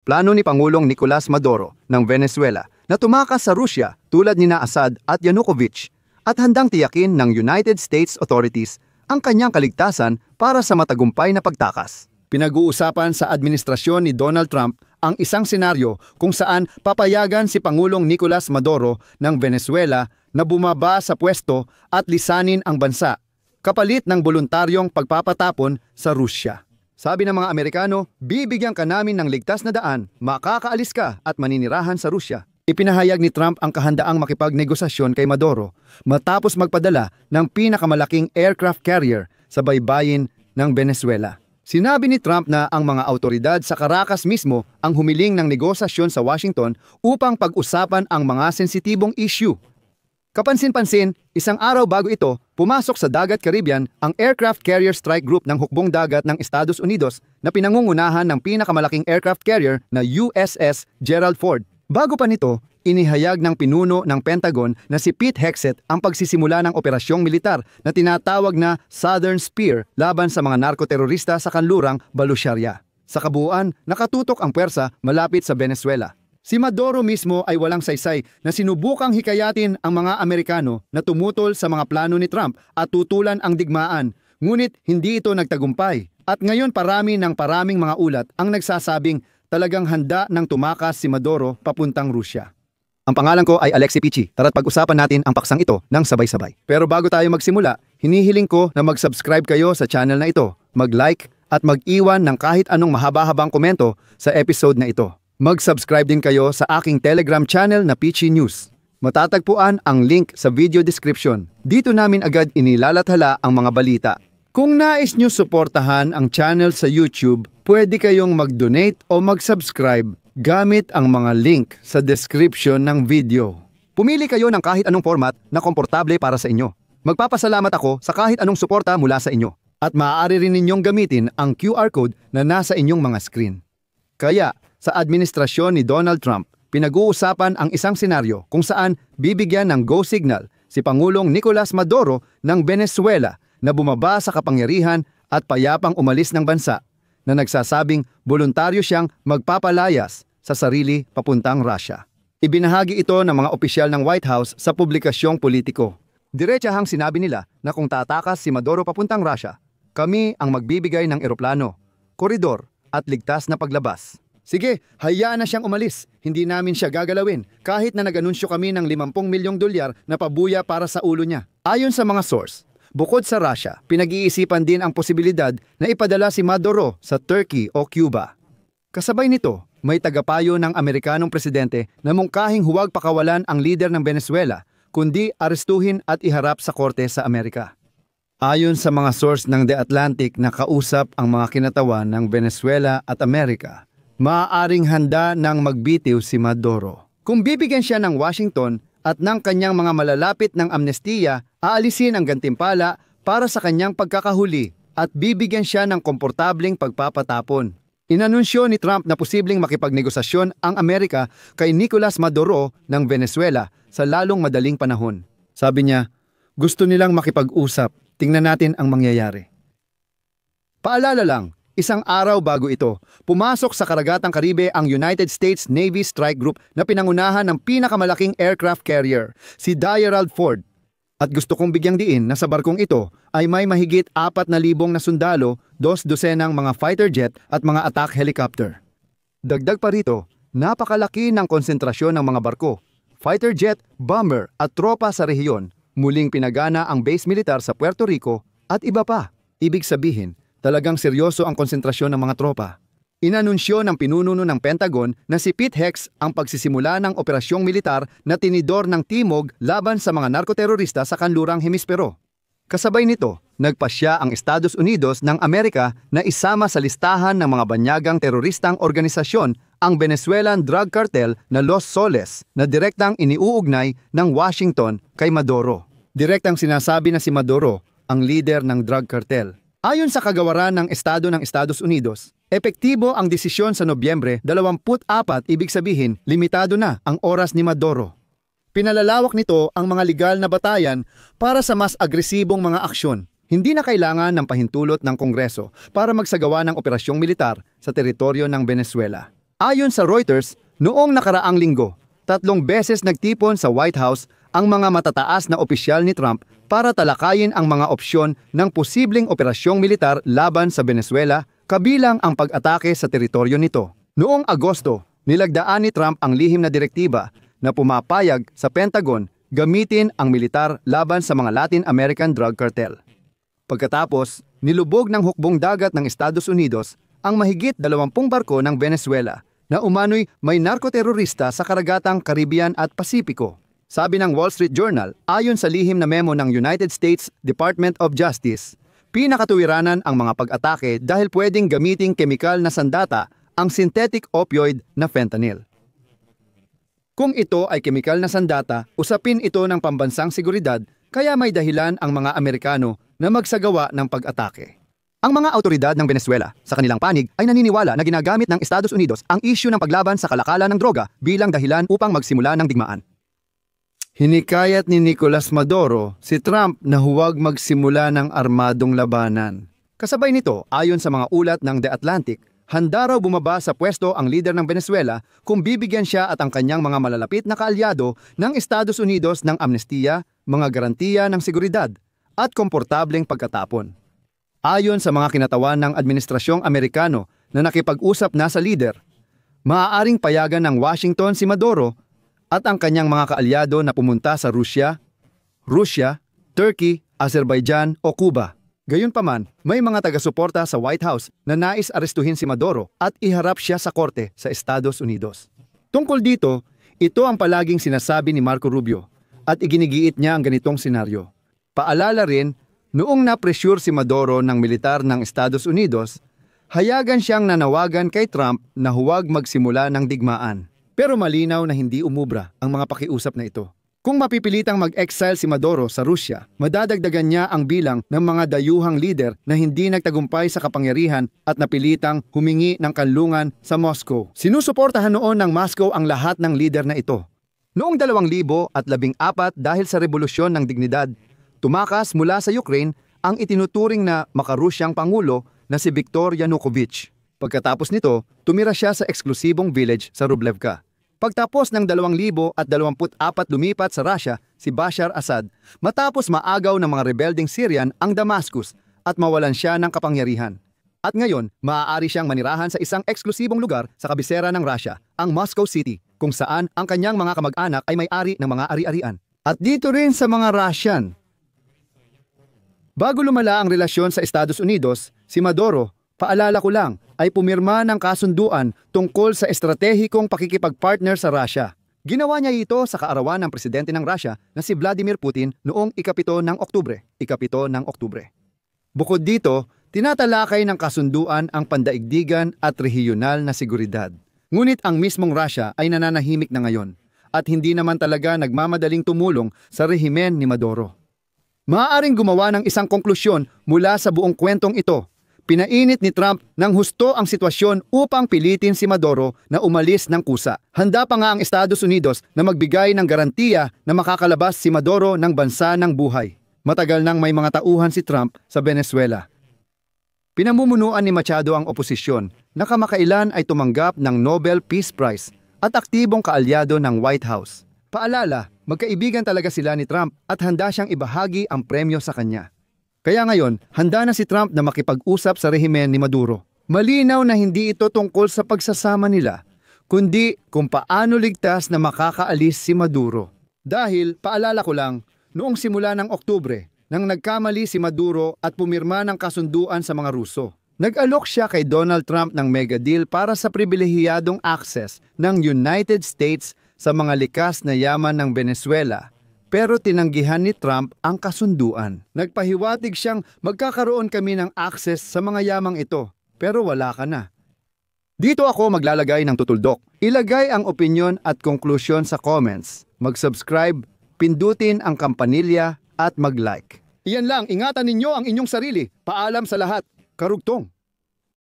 Plano ni Pangulong Nicolas Maduro ng Venezuela na tumakas sa Rusya tulad ni Assad at Yanukovych at handang tiyakin ng United States authorities ang kanyang kaligtasan para sa matagumpay na pagtakas. Pinag-uusapan sa administrasyon ni Donald Trump ang isang senaryo kung saan papayagan si Pangulong Nicolas Maduro ng Venezuela na bumaba sa pwesto at lisanin ang bansa, kapalit ng voluntaryong pagpapatapon sa Rusya. Sabi ng mga Amerikano, bibigyan ka namin ng ligtas na daan, makakaalis ka at maninirahan sa Rusya. Ipinahayag ni Trump ang kahandaang makipagnegosasyon kay Maduro matapos magpadala ng pinakamalaking aircraft carrier sa baybayin ng Venezuela. Sinabi ni Trump na ang mga autoridad sa Caracas mismo ang humiling ng negosasyon sa Washington upang pag-usapan ang mga sensitibong issue. Kapansin-pansin, isang araw bago ito, pumasok sa Dagat Caribbean ang Aircraft Carrier Strike Group ng Hukbong Dagat ng Estados Unidos na pinangungunahan ng pinakamalaking aircraft carrier na USS Gerald Ford. Bago pa nito, inihayag ng pinuno ng Pentagon na si Pete Hegseth ang pagsisimula ng operasyong militar na tinatawag na Southern Spear laban sa mga narkoterorista sa kanlurang Balusharia. Sa kabuuan, nakatutok ang puwersa malapit sa Venezuela. Si Maduro mismo ay walang saysay na sinubukang hikayatin ang mga Amerikano na tumutol sa mga plano ni Trump at tutulan ang digmaan, ngunit hindi ito nagtagumpay. At ngayon paraming mga ulat ang nagsasabing talagang handa ng tumakas si Maduro papuntang Rusya. Ang pangalan ko ay Alexi Pichi. Tara't pag-usapan natin ang paksang ito ng sabay-sabay. Pero bago tayo magsimula, hinihiling ko na mag-subscribe kayo sa channel na ito, mag-like at mag-iwan ng kahit anong mahaba-habang komento sa episode na ito. Mag-subscribe din kayo sa aking Telegram channel na Pichi News. Matatagpuan ang link sa video description. Dito namin agad inilalathala ang mga balita. Kung nais nyo suportahan ang channel sa YouTube, pwede kayong mag-donate o mag-subscribe gamit ang mga link sa description ng video. Pumili kayo ng kahit anong format na komportable para sa inyo. Magpapasalamat ako sa kahit anong suporta mula sa inyo. At maaari rin ninyong gamitin ang QR code na nasa inyong mga screen. Kaya, sa administrasyon ni Donald Trump, pinag-uusapan ang isang senaryo kung saan bibigyan ng go signal si Pangulong Nicolas Maduro ng Venezuela na bumaba sa kapangyarihan at payapang umalis ng bansa, na nagsasabing voluntaryo siyang magpapalayas sa sarili papuntang Russia. Ibinahagi ito ng mga opisyal ng White House sa publikasyong politiko. Diretsahang sinabi nila na kung tatakas si Maduro papuntang Russia, kami ang magbibigay ng eroplano, koridor at ligtas na paglabas. Sige, hayaan na siyang umalis. Hindi namin siya gagalawin kahit na nag-anunsyo kami ng $50 milyong na pabuya para sa ulo niya. Ayon sa mga source, bukod sa Russia, pinag-iisipan din ang posibilidad na ipadala si Maduro sa Turkey o Cuba. Kasabay nito, may tagapayo ng Amerikanong presidente na mungkahing huwag pakawalan ang lider ng Venezuela, kundi arestuhin at iharap sa korte sa Amerika. Ayon sa mga source ng The Atlantic na kausap ang mga kinatawan ng Venezuela at Amerika, maaaring handa ng magbitiw si Maduro. Kung bibigyan siya ng Washington at ng kanyang mga malalapit ng amnestiya, aalisin ang gantimpala para sa kanyang pagkakahuli at bibigyan siya ng komportableng pagpapatapon. Inanunsyo ni Trump na posibleng makipagnegosasyon ang Amerika kay Nicolas Maduro ng Venezuela sa lalong madaling panahon. Sabi niya, gusto nilang makipag-usap, tingnan natin ang mangyayari. Paalala lang, isang araw bago ito, pumasok sa Karagatang Caribe ang United States Navy Strike Group na pinangunahan ng pinakamalaking aircraft carrier, si Gerald Ford. At gusto kong bigyang diin na sa barkong ito ay may mahigit 4,000 na sundalo, 2 dosenang mga fighter jet at mga attack helicopter. Dagdag pa rito, napakalaki ng konsentrasyon ng mga barko, fighter jet, bomber at tropa sa rehiyon. Muling pinagana ang base militar sa Puerto Rico at iba pa. Ibig sabihin, talagang seryoso ang konsentrasyon ng mga tropa. Inanunsyo ng pinununo ng Pentagon na si Pete Hegseth ang pagsisimula ng operasyong militar na tinidor ng Timog laban sa mga narkoterorista sa kanlurang hemispero. Kasabay nito, nagpasya ang Estados Unidos ng Amerika na isama sa listahan ng mga banyagang teroristang organisasyon ang Venezuelan drug cartel na Los Soles na direktang iniuugnay ng Washington kay Maduro. Direktang sinasabi na si Maduro ang leader ng drug cartel. Ayon sa kagawaran ng Estado ng Estados Unidos, epektibo ang desisyon sa Nobyembre 24, ibig sabihin, limitado na ang oras ni Maduro. Pinalalawak nito ang mga legal na batayan para sa mas agresibong mga aksyon. Hindi na kailangan ng pahintulot ng Kongreso para magsagawa ng operasyong militar sa teritoryo ng Venezuela. Ayon sa Reuters, noong nakaraang linggo, 3 beses nagtipon sa White House ang mga matataas na opisyal ni Trump para talakayin ang mga opsyon ng posibleng operasyong militar laban sa Venezuela, kabilang ang pag-atake sa teritoryo nito. Noong Agosto, nilagdaan ni Trump ang lihim na direktiba na pumapayag sa Pentagon gamitin ang militar laban sa mga Latin American drug cartel. Pagkatapos, nilubog ng hukbong dagat ng Estados Unidos ang mahigit 20 barko ng Venezuela na umano'y may narkoterorista sa karagatang Caribbean at Pasipiko. Sabi ng Wall Street Journal, ayon sa lihim na memo ng United States Department of Justice, pinakatuwiranan ang mga pag-atake dahil pwedeng gamiting kemikal na sandata ang synthetic opioid na fentanyl. Kung ito ay kemikal na sandata, usapin ito ng pambansang seguridad, kaya may dahilan ang mga Amerikano na magsagawa ng pag-atake. Ang mga autoridad ng Venezuela, sa kanilang panig, ay naniniwala na ginagamit ng Estados Unidos ang isyu ng paglaban sa kalakalan ng droga bilang dahilan upang magsimula ng digmaan. Hinikayat ni Nicolas Maduro si Trump na huwag magsimula ng armadong labanan. Kasabay nito, ayon sa mga ulat ng The Atlantic, handa raw bumaba sa pwesto ang lider ng Venezuela kung bibigyan siya at ang kanyang mga malalapit na kaalyado ng Estados Unidos ng amnestiya, mga garantiya ng seguridad, at komportableng pagkatapon. Ayon sa mga kinatawan ng administrasyong Amerikano na nakipag-usap na sa lider, maaaring payagan ng Washington si Maduro at ang kanyang mga kaalyado na pumunta sa Rusya, Turkey, Azerbaijan o Cuba. Gayunpaman, may mga taga-suporta sa White House na nais arestuhin si Maduro at iharap siya sa korte sa Estados Unidos. Tungkol dito, ito ang palaging sinasabi ni Marco Rubio at iginigiit niya ang ganitong senaryo. Paalala rin, noong na-pressure si Maduro ng militar ng Estados Unidos, hayagan siyang nanawagan kay Trump na huwag magsimula ng digmaan. Pero malinaw na hindi umubra ang mga pakiusap na ito. Kung mapipilitang mag-exile si Maduro sa Rusya, madadagdagan niya ang bilang ng mga dayuhang lider na hindi nagtagumpay sa kapangyarihan at napilitang humingi ng kanlungan sa Moscow. Sinusuportahan noon ng Moscow ang lahat ng lider na ito. Noong 2014 dahil sa Rebolusyon ng Dignidad, tumakas mula sa Ukraine ang itinuturing na makarusyang pangulo na si Viktor Yanukovych. Pagkatapos nito, tumira siya sa eksklusibong village sa Rublevka. Pagtapos ng 2024 lumipat sa Russia si Bashar Assad matapos maagaw ng mga rebelding Syrian ang Damascus at mawalan siya ng kapangyarihan. At ngayon, maaari siyang manirahan sa isang eksklusibong lugar sa kabisera ng Russia, ang Moscow City, kung saan ang kanyang mga kamag-anak ay may-ari ng mga ari-arian. At dito rin sa mga Russian. Bago lumala ang relasyon sa Estados Unidos, si Maduro, paalala ko lang, ay pumirma ng kasunduan tungkol sa estratehikong pakikipagpartner sa Russia. Ginawa niya ito sa kaarawan ng presidente ng Russia na si Vladimir Putin noong ikapito ng Oktubre. Bukod dito, tinatalakay ng kasunduan ang pandaigdigan at rehiyonal na seguridad. Ngunit ang mismong Russia ay nananahimik na ngayon at hindi naman talaga nagmamadaling tumulong sa rehimen ni Maduro. Maaaring gumawa ng isang konklusyon mula sa buong kwentong ito. Pinainit ni Trump ng husto ang sitwasyon upang pilitin si Maduro na umalis ng kusa. Handa pa nga ang Estados Unidos na magbigay ng garantiya na makakalabas si Maduro ng bansa ng buhay. Matagal nang may mga tauhan si Trump sa Venezuela. Pinamumunuan ni Machado ang oposisyon na kamakailan ay tumanggap ng Nobel Peace Prize at aktibong kaalyado ng White House. Paalala, magkaibigan talaga sila ni Trump at handa siyang ibahagi ang premyo sa kanya. Kaya ngayon, handa na si Trump na makipag-usap sa rehimen ni Maduro. Malinaw na hindi ito tungkol sa pagsasama nila, kundi kung paano ligtas na makakaalis si Maduro. Dahil, paalala ko lang, noong simula ng Oktubre, nang nagkamali si Maduro at pumirma ng kasunduan sa mga Ruso. Nag-alok siya kay Donald Trump ng mega deal para sa pribilehiyadong access ng United States sa mga likas na yaman ng Venezuela. Pero tinanggihan ni Trump ang kasunduan. Nagpahiwatig siyang magkakaroon kami ng access sa mga yamang ito, pero wala ka na. Dito ako maglalagay ng tutuldok. Ilagay ang opinyon at konklusyon sa comments. Mag-subscribe, pindutin ang kampanilya at mag-like. Iyan lang, ingatan ninyo ang inyong sarili. Paalam sa lahat. Karugtong.